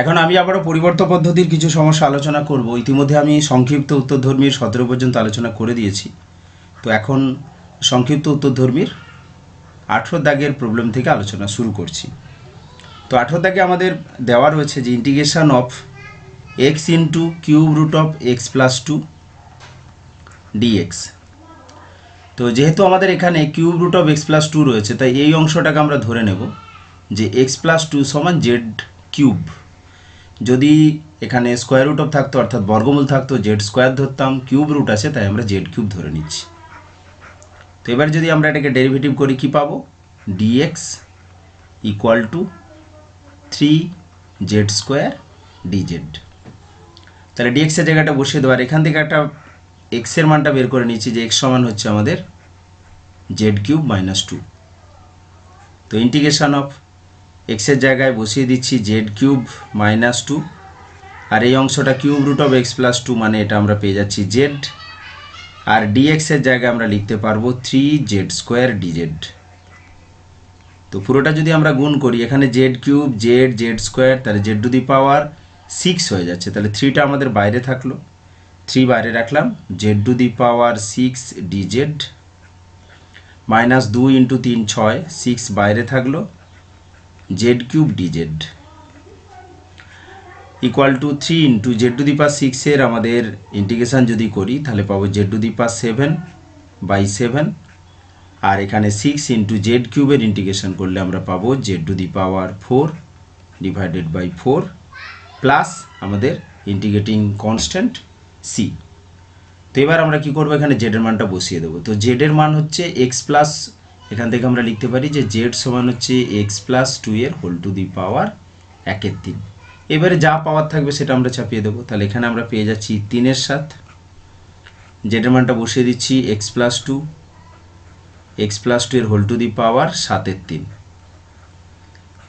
এখন আমি আবারও পরিবর্ত পদ্ধতির কিছু সমস্যা আলোচনা করব। ইতিমধ্যে আমি সংক্ষিপ্ত উত্তরধর্মীর 17 পর্যন্ত আলোচনা করে দিয়েছি। তো এখন সংক্ষিপ্ত উত্তরধর্মীর 18 দাগের প্রবলেম থেকে আলোচনা শুরু করছি। তো 18 দাগে আমাদের দেওয়া রয়েছে যে integration of x into cube root of x plus 2 dx. তো যেহেতু আমাদের এখানে cube root of x plus 2 রয়েছে, তাই এই অংশটাকে আমরা ধরে নেব যে এক্স প্লাস 2 সমান জেড কিউব। যদি এখানে স্কোয়ার রুট অফ থাকতো অর্থাৎ বর্গমূল থাকতো, জেড স্কোয়ার ধরতাম, কিউব রুট আছে তাই আমরা জেড কিউব ধরে নিচ্ছি। তো এবার যদি আমরা এটাকে ডেরিভেটিভ করি কি পাবো, dx equal to 3 z square dz. তাহলে ডিএক্সের জায়গাটা বসিয়ে দেওয়ার, এখান থেকে একটা এক্সের মানটা বের করে নিচ্ছি যে এক্স সমান হচ্ছে আমাদের জেড কিউব মাইনাস 2। তো ইন্টিগ্রেশন অফ এক্সের জায়গায় বসিয়ে দিচ্ছি জেড কিউব মাইনাস 2, আর এই অংশটা cube root of x plus 2 মানে এটা আমরা পেয়ে যাচ্ছি জেড, আর ডিএক্সের জায়গায় আমরা লিখতে পারবো 3 জেড স্কোয়ার ডিজেড। তো পুরোটা যদি আমরা গুণ করি, এখানে Z cube Z Z square, তাহলে জেড টু দি পাওয়ার 6 হয়ে যাচ্ছে। তাহলে 3টা আমাদের বাইরে থাকলো, 3 বাইরে রাখলাম, z to the power 6 dz minus 2 into 3 6, 6 বাইরে থাকলো, z cube dz equal to 3 into z to the power 6 এর আমাদের ইন্টিগ্রেশান যদি করি তাহলে পাবো জেড টু দি পাওয়ার 7/7, আর এখানে 6 ইন্টু জেড কিউবের ইন্টিগ্রেশন করলে আমরা পাবো z to the power 4 divided by 4 plus আমাদের ইন্টিগ্রেটিং কনস্ট্যান্ট সি। তো এবার আমরা কি করবো, এখানে জেডের মানটা বসিয়ে দেবো। তো জেডের মান হচ্ছে এক্স প্লাস, এখান থেকে আমরা লিখতে পারি যে জেড সমান হচ্ছে এক্স প্লাস 2 এর হোল টু দি পাওয়ার 1/3। এবারে যা পাওয়ার থাকবে সেটা আমরা চাপিয়ে দেবো। তাহলে এখানে আমরা পেয়ে যাচ্ছি 3 7, জেডের মানটা বসিয়ে দিচ্ছি এক্স প্লাস 2 এর whole to the power 7/3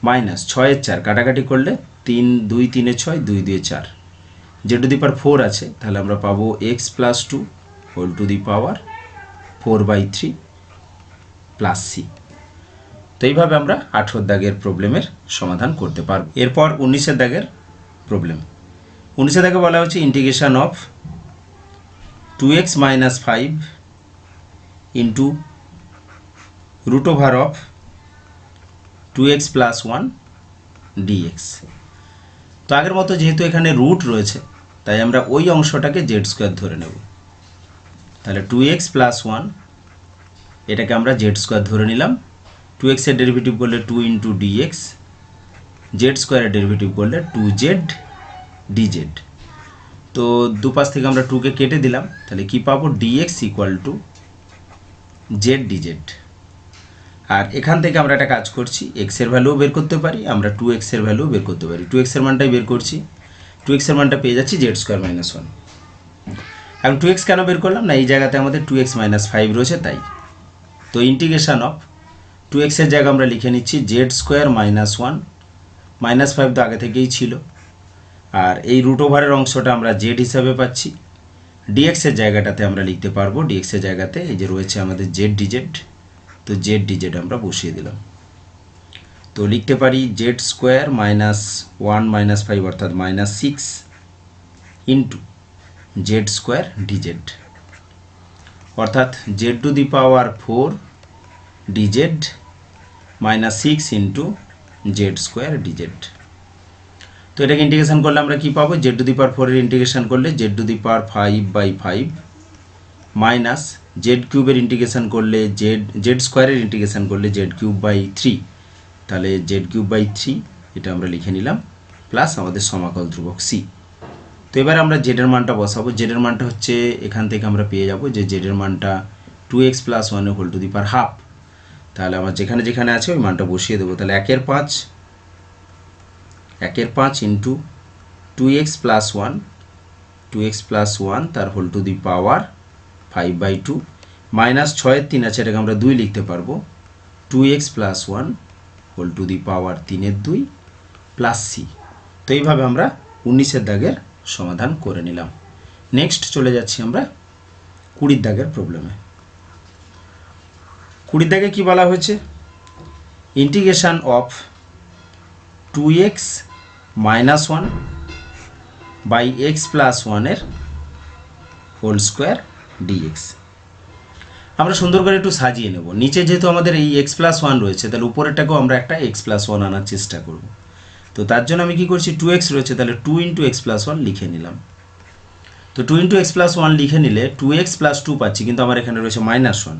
minus 6 4, কাটাকাটি করলে 3 2 3 6, 2 2 4, জেড টু দি পাওয়ার 4 আছে, তাহলে আমরা পাবো x plus 2 whole to the power 4/3 plus c. তো এইভাবে আমরা 18 দাগের প্রবলেমের সমাধান করতে পারব। এরপর 19 দাগের প্রবলেম। 19 দাগে বলা হচ্ছে integration of 2x minus 5 into root over of 2x plus 1 dx. তো আগের মতো যেহেতু এখানে রুট রয়েছে তাই আমরা ওই অংশটাকে জেড স্কোয়ার ধরে নেব। তাহলে 2x প্লাস 1 এটাকে আমরা জেড স্কোয়ার ধরে নিলাম। 2x এর ডেরিভেটিভ করলে 2 ইন্টু ডিএক্স, জেড স্কোয়ারের ডেরিভেটিভ করলে 2z ডিজেড। তো দুপাশ থেকে আমরা 2কে কেটে দিলাম, তাহলে কি পাবো, dx equal to z dz. আর এখান থেকে আমরা একটা কাজ করছি, এক্স এর ভ্যালুও বের করতে পারি, আমরা 2x এর ভ্যালুও বের করতে পারি। 2x এর মানটাই বের করছি, 2x এর মানটা পেয়ে যাচ্ছি জেড স্কোয়ার মাইনাস 1। এখন 2x কেন বের করলাম না, এই জায়গাতে আমাদের 2x মাইনাস 5 রয়েছে তাই। তো ইন্টিগ্রেশন অফ 2x এর জায়গা আমরা লিখে নিচ্ছি জেড স্কোয়ার মাইনাস 1, মাইনাস 5 তো আগে থেকেই ছিল, আর এই রুট ওভারের অংশটা আমরা জেড হিসাবে পাচ্ছি। ডিএক্স এর জায়গাটাতে আমরা লিখতে পারবো, ডিএক্স এর জায়গাতে এই যে রয়েছে আমাদের জেড ডিজেড, তো জেড ডিজেড আমরা বসিয়ে দিলাম। তো লিখতে পারি জেড স্কোয়ার মাইনাস 1 মাইনাস 5 অর্থাৎ minus 6 into z square dz, অর্থাৎ z to the power 4 dz minus 6 into z square dz. তো এটাকে ইন্টিগ্রেশন করলে আমরা কি পাবো, জেড টু দি পাওয়ার 4 এর ইন্টিগ্রেশন করলে Z to the power 5/5 minus Z কিউবের ইন্টিগ্রেশন করলে জেড স্কোয়ারের ইন্টিগ্রেশন করলে জেড কিউব বাই 3, তাহলে জেড কিউব বাই 3 এটা আমরা লিখে নিলাম, প্লাস আমাদের সমাকল ধ্রুবক সি। তো এবার আমরা জেডের মানটা বসাবো। জেডের মানটা হচ্ছে এখান থেকে আমরা পেয়ে যাব যে জেডের মানটা 2x plus 1 whole to the power half. তাহলে আমার যেখানে যেখানে আছে ওই মানটা বসিয়ে দেবো। তাহলে 1/5 ইন্টু 2x প্লাস 1 তার whole to the power 5/2 minus 6 3 আছে, এটাকে আমরা 2 লিখতে পারবো, 2x plus 1 whole to the power 3/2 plus c. তো এইভাবে আমরা 19 দাগের সমাধান করে নিলাম। নেক্সট চলে যাচ্ছি আমরা 20 দাগের প্রবলেমে। 20 দাগে কি বলা হয়েছে, integration of 2x -1 by x plus ওয়ানের হোল স্কোয়ার ডিএক্স। আমরা সুন্দর করে একটু সাজিয়ে নেব। নিচে যেহেতু আমাদের এই এক্স প্লাস ওয়ান রয়েছে, তাহলে উপরেরটাকেও আমরা একটা এক্স প্লাস ওয়ান আনার চেষ্টা করব। তো তার জন্য আমি কী করছি, 2x রয়েছে, তাহলে 2 × x+1 লিখে নিলাম। তো 2 × x+1 লিখে নিলে 2x + 2 পাচ্ছি, কিন্তু আমার এখানে রয়েছে -1,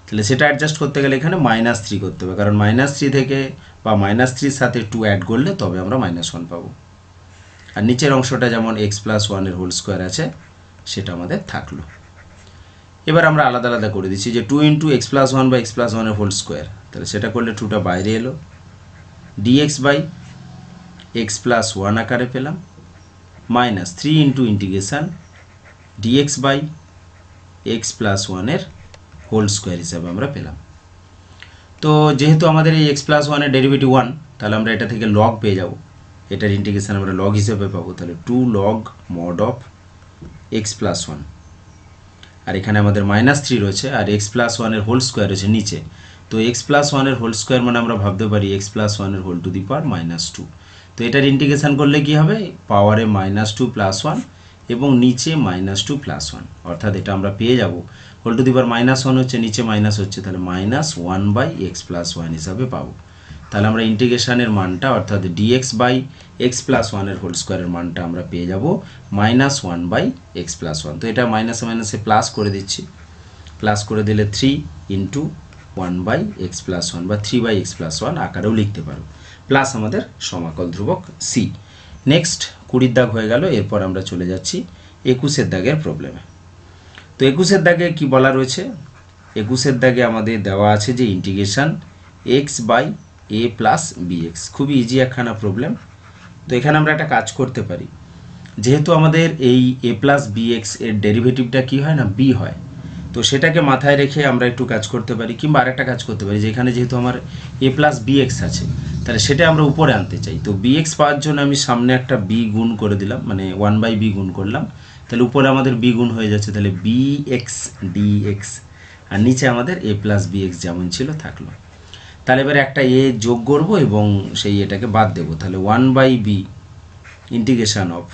তাহলে সেটা অ্যাডজাস্ট করতে গেলে এখানে -3 করতে হবে, কারণ -3 থেকে বা -3 সাথে 2 অ্যাড করলে তবে আমরা -1 পাবো। আর নিচের অংশটা যেমন x+1 এর হোল স্কোয়ার আছে সেটা আমাদের থাকলো। এবার আমরা আলাদা আলাদা করে দিচ্ছি যে 2 × x+1 বা x+1 এর হোল স্কোয়ার, তাহলে সেটা করলে 2টা বাইরে এলো, dx বাই x+1 আকারে পেলাম, -3 × ইন্টিগ্রেশন dx বাই x+1 এর হোল স্কোয়ার হিসাবে আমরা পেলাম। তো যেহেতু আমাদের এই x+1 এর ডেরিভেটিভ 1, তাহলে আমরা এটা থেকে লগ পেয়ে যাব, এটার ইন্টিগ্রেশন আমরা লগ হিসেবে পাবো, তাহলে 2 log mod of x+1। আর এখানে আমাদের -3 রয়েছে, আর x+1 এর হোল স্কোয়ার রয়েছে নিচে, তো x+1 এর হোল স্কোয়ার মানে আমরা ভাবতে পারি x+1 এর হোল টু দি পাওয়ার -2। তো এটার ইন্টিগ্রেশন করলে কি হবে, পাওয়ারে -2 + 1 এবং নিচে -2 + 1, অর্থাৎ এটা আমরা পেয়ে যাব হোল টু দি পাওয়ার -1 হচ্ছে, নিচে মাইনাস হচ্ছে, তাহলে -1 বাই x+1 হিসাবে পাবো। তাহলে আমরা ইন্টিগ্রেশনের মানটা অর্থাৎ dx বাই x+1 এর হোল স্কোয়ারের মানটা আমরা পেয়ে যাব -1 বাই x+1। তো এটা মাইনাসে মাইনাসে প্লাস করে দিচ্ছি, প্লাস করে দিলে 3 × 1 বাই x+1 বা 3 বাই x+1 আকারেও লিখতে পারো, প্লাস আমাদের সমাকল ধ্রুবক c। নেক্সট 20 দাগ হয়ে গেল। এরপর আমরা চলে যাচ্ছি 21 দাগের প্রবলেমে। তো 21 দাগে কি বলা রয়েছে, 21 দাগে আমাদের দেওয়া আছে যে integration x by a plus bx, খুবই ইজি একখানা প্রবলেম। তো এখানে আমরা একটা কাজ করতে পারি, যেহেতু আমাদের এই a প্লাস bx এর ডেরিভেটিভটা কি হয় না, b হয়, তো সেটাকে মাথায় রেখে আমরা একটু কাজ করতে পারি, কিংবা আরেকটা কাজ করতে পারি যে এখানে যেহেতু আমার a প্লাস bx আছে, তাহলে সেটা আমরা উপরে আনতে চাই। তো bx পাওয়ার জন্য আমি সামনে একটা b গুণ করে দিলাম, মানে 1/b গুণ করলাম, তাহলে উপরে আমাদের b গুণ হয়ে যাচ্ছে, তাহলে bx dx, আর নিচে আমাদের a প্লাস bx যেমন ছিল থাকলো। তাহলে এবারে একটা a যোগ করব এবং সেই এটাকে বাদ দেব, তাহলে 1/b integration of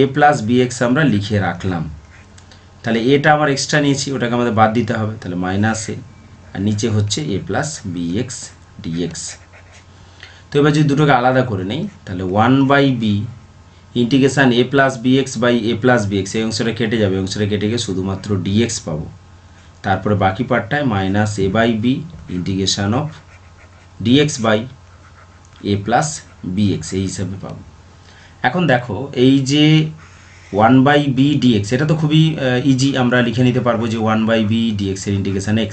a plus bx আমরা লিখে রাখলাম। তাহলে এটা আমার এক্সট্রা নিয়েছি, ওটাকে আমাদের বাদ দিতে হবে, তাহলে -a, আর নিচে হচ্ছে a প্লাস bx dx। তো এবার যদি দুটোকে আলাদা করে নেই, তাহলে 1/b integration a plus bx by a plus bx, এই অংশটা কেটে যাবে, অংশটা কেটে গিয়ে শুধুমাত্র dx পাবো। তারপরে বাকি পার্টটায় -a/b integration of dx by a plus bx এই হিসাবে পাবো। এখন দেখো এই যে 1/b dx, এটা তো খুবই ইজি, আমরা লিখে নিতে পারবো যে 1/b dx এর ইন্টিগ্রেশন x।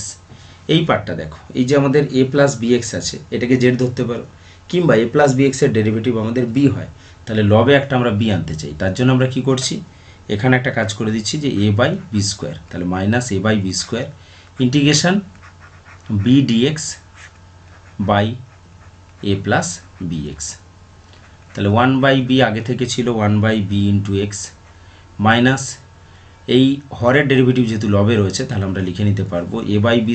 এই পার্টটা দেখো, এই যে আমাদের a প্লাস bx আছে, এটাকে z ধরতে পারো, কিংবা a প্লাস bx এর ডেরিভেটিভ আমাদের b হয়, তাহলে লবে একটা আমরা b আনতে চাই। তার জন্য আমরা কি করছি, এখানে একটা কাজ করে দিচ্ছি যে a/b², তাহলে -a/b² integration b dx by a plus bx। তাহলে 1/b আগে থেকে ছিল 1/b × x, মাইনাস এই হরের ডেরিভেটিভ যেহেতু লবে রয়েছে, তাহলে আমরা লিখে নিতে পারবো a/b²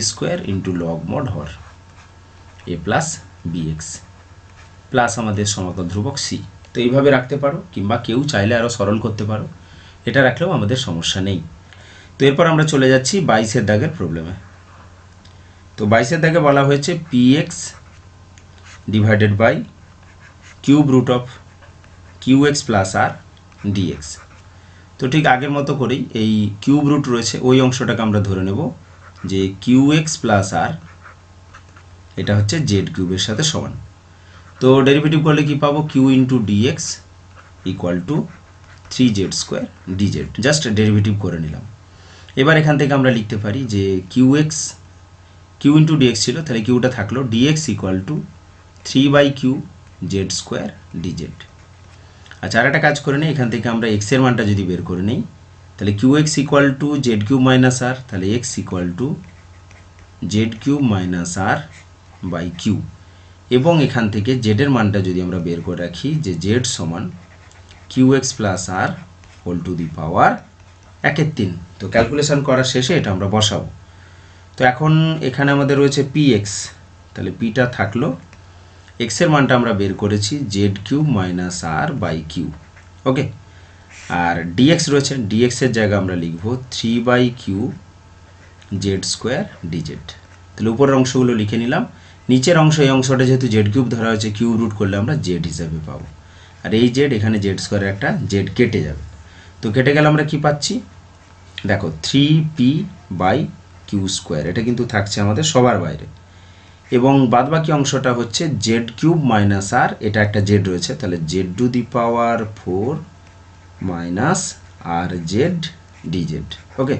× log mod Har a plus bx, plus আমাদের সমাকল ধ্রুবক c। তো এইভাবে রাখতে পারো, কিংবা কেউ চাইলে আরও সরল করতে পারো, এটা রাখলেও আমাদের সমস্যা নেই। তো এরপর আমরা চলে যাচ্ছি 22 দাগের প্রবলেমে। তো 22 দাগে বলা হয়েছে px divided by cube root of qx plus r dx। তো ঠিক আগের মতো করেই এই কিউব রুট রয়েছে, ওই অংশটাকে আমরা ধরে নেব যে qx প্লাস r এটা হচ্ছে জেড কিউবের সাথে সমান। তো ডেরিভেটিভ করলে কি পাবো, q × dx equal to 3z² dz, just derivative করে নিলাম। এবার এখান থেকে আমরা লিখতে পারি যে q × dx ছিল, তাহলে কিউটা থাকলো, dx equal to 3/q z² dz। আচ্ছা, আর একটা কাজ করে নিই, এখান থেকে আমরা x এর মানটা যদি বের করে নিই, তাহলে qx equal to z³ minus r, তাহলে x equal to z³ minus r by q, এবং এখান থেকে z এর মানটা যদি আমরা বের করে রাখি যে z সমান qx plus r whole to the power 1/3। তো ক্যালকুলেশন করার শেষে এটা আমরা বসাবো। তো এখন এখানে আমাদের রয়েছে px, তাহলে pটা থাকলো, এক্সের মানটা আমরা বের করেছি z cube minus r by q. Okay, আর ডিএক্স রয়েছে, ডিএক্সের জায়গায় আমরা লিখব 3/কিউ জেড স্কোয়ার ডিজেড। তাহলে উপরের অংশগুলো লিখে নিলাম, নিচের অংশ এই অংশটা যেহেতু জেড কিউব ধরা হয়েছে কিউব রুট করলে আমরা জেড হিসাবে পাবো, আর এই জেড এখানে জেড স্কোয়ারের একটা জেড কেটে যাবে। তো কেটে গেলে আমরা কি পাচ্ছি দেখো 3p/কিউ স্কোয়ার, এটা কিন্তু থাকছে আমাদের সবার বাইরে, এবং বাদবাকি অংশটা হচ্ছে জেড কিউব মাইনাস আর, এটা একটা জেড রয়েছে, তাহলে z to the power 4 minus r z dz. Okay,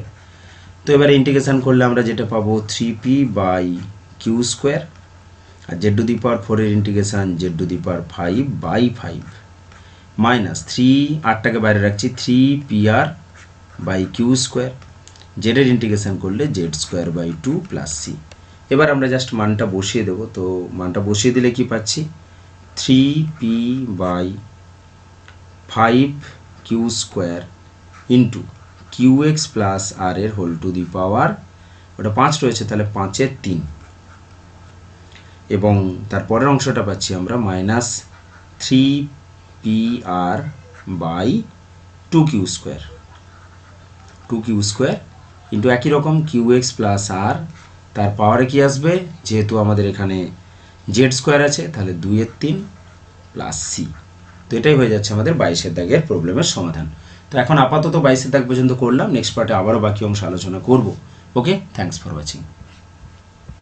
তো এবারে ইন্টিগ্রেশন করলে আমরা যেটা পাবো 3p/কিউ স্কোয়ার, আর জেড টু দি পাওয়ার 4-এর integration z to the power 5/5 minus 8টাকে বাইরে রাখছি 3pr/কিউ স্কোয়ার, জেডের ইন্টিগ্রেশন করলে z square by 2 plus c. এবার আমরা জাস্ট মানটা বসিয়ে দেবো, তো মানটা বসিয়ে দিলে কি পাচ্ছি 3p/5কিউ square into q x plus r এর হোল টু দি পাওয়ার, ওটা 5 রয়েছে তাহলে 5-এর 3, এবং তারপরের অংশটা পাচ্ছি আমরা মাইনাস 3pr/2কিউ স্কোয়ার, 2কিউ স্কোয়ার ইন্টু একই রকম কিউ এক্স প্লাস আর, তার পাওয়ারে কি আসবে, যেহেতু আমাদের এখানে জেড স্কোয়ার আছে তাহলে 2-এর 3 প্লাস সি। তো এটাই হয়ে যাচ্ছে আমাদের 22-এর দাগের প্রবলেমের সমাধান। তো এখন আপাতত 22-এর দাগ পর্যন্ত করলাম, নেক্সট পার্টে আবারও বাকি অংশ আলোচনা করব। ওকে, থ্যাঙ্কস ফর ওয়াচিং।